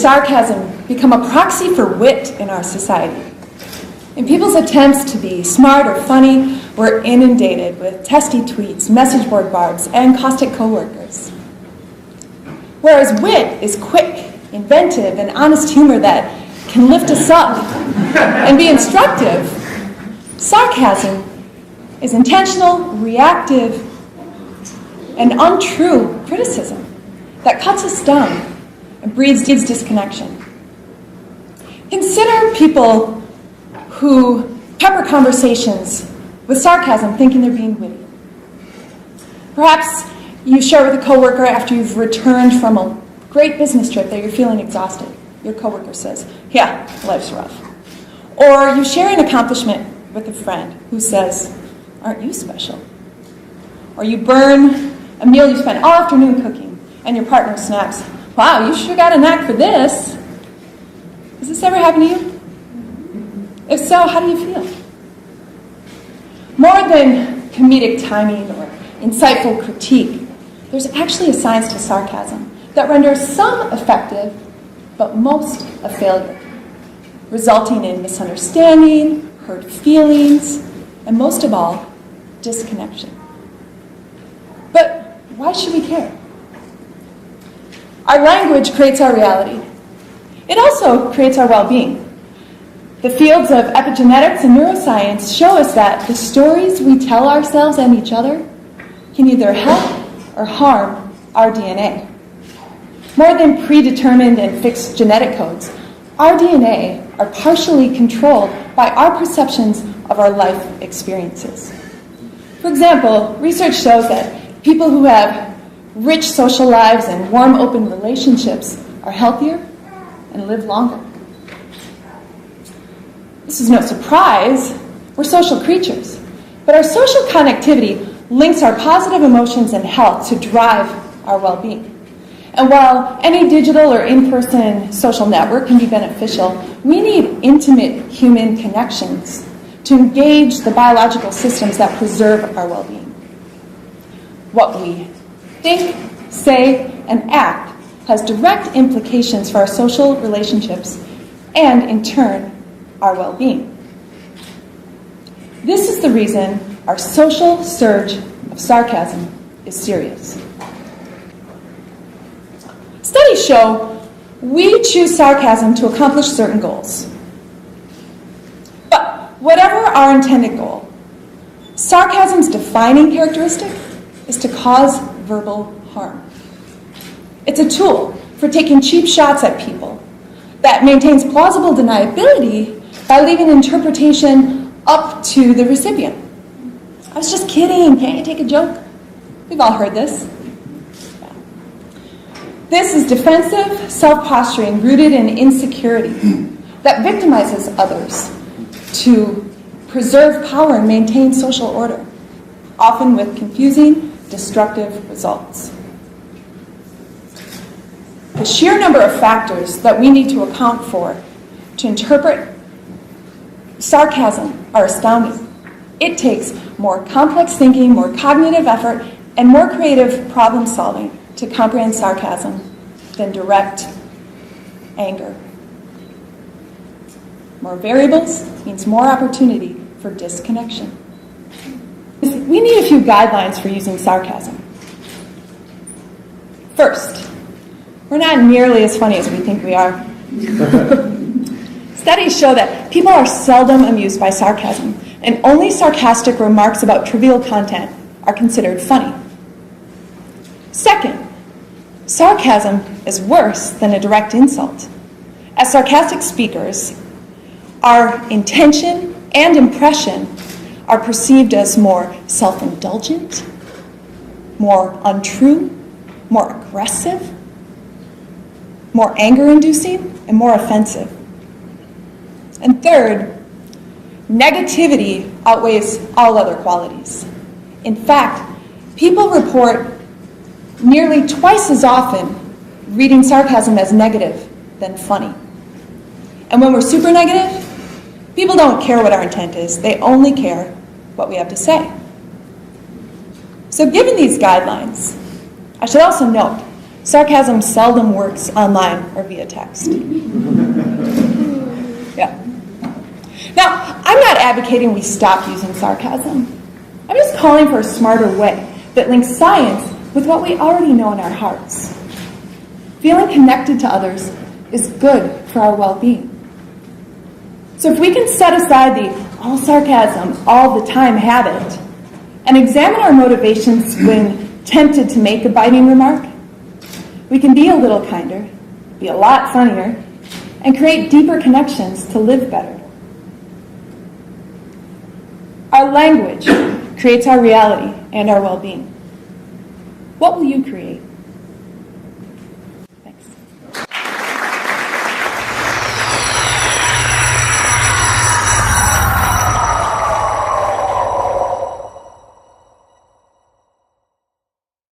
has sarcasm become a proxy for wit in our society? In people's attempts to be smart or funny, we're inundated with testy tweets, message board barbs, and caustic coworkers. Whereas wit is quick, inventive, and honest humor that can lift us up and be instructive, sarcasm is intentional, reactive, and untrue criticism that cuts us down and breeds disconnection. Consider people who pepper conversations with sarcasm, thinking they're being witty. Perhaps you share with a coworker after you've returned from a great business trip that you're feeling exhausted. Your coworker says, "Yeah, life's rough." Or you share an accomplishment with a friend who says, "Aren't you special?" Or you burn a meal you spent all afternoon cooking, and your partner snaps, "Wow, you sure got a knack for this." Has this ever happened to you? If so, how do you feel? More than comedic timing or insightful critique, there's actually a science to sarcasm that renders some effective, but most a failure, resulting in misunderstanding, hurt feelings, and most of all, disconnection. But why should we care? Our language creates our reality. It also creates our well-being. The fields of epigenetics and neuroscience show us that the stories we tell ourselves and each other can either help or harm our DNA. More than predetermined and fixed genetic codes, our DNA are partially controlled by our perceptions of our life experiences. For example, research shows that people who have rich social lives and warm, open relationships are healthier and live longer. This is no surprise. We're social creatures. But our social connectivity links our positive emotions and health to drive our well-being. And while any digital or in-person social network can be beneficial, we need intimate human connections to engage the biological systems that preserve our well-being. What we think, say, and act has direct implications for our social relationships and, in turn, our well-being. This is the reason our social surge of sarcasm is serious. Studies show we choose sarcasm to accomplish certain goals. But whatever our intended goal, sarcasm's defining characteristic is to cause verbal harm. It's a tool for taking cheap shots at people that maintains plausible deniability by leaving interpretation up to the recipient. "I was just kidding, can't you take a joke?" We've all heard this. Yeah. This is defensive self-posturing rooted in insecurity that victimizes others to preserve power and maintain social order, often with confusing, destructive results. The sheer number of factors that we need to account for to interpret sarcasm are astounding. It takes more complex thinking, more cognitive effort, and more creative problem solving to comprehend sarcasm than direct anger. More variables means more opportunity for disconnection. We need a few guidelines for using sarcasm. First, we're not nearly as funny as we think we are. Studies show that people are seldom amused by sarcasm, and only sarcastic remarks about trivial content are considered funny. Second, sarcasm is worse than a direct insult. As sarcastic speakers, our intention and impression are perceived as more self-indulgent, more untrue, more aggressive, more anger-inducing, and more offensive. And third, negativity outweighs all other qualities. In fact, people report nearly twice as often reading sarcasm as negative than funny. And when we're super negative, people don't care what our intent is. They only care what we have to say. So given these guidelines, I should also note, Sarcasm seldom works online or via text. Yeah. Now, I'm not advocating we stop using sarcasm. I'm just calling for a smarter way that links science with what we already know in our hearts. Feeling connected to others is good for our well-being. So if we can set aside the all sarcasm all the time habit and examine our motivations when tempted to make a biting remark, we can be a little kinder, be a lot funnier, and create deeper connections to live better. Our language creates our reality and our well-being. What will you create?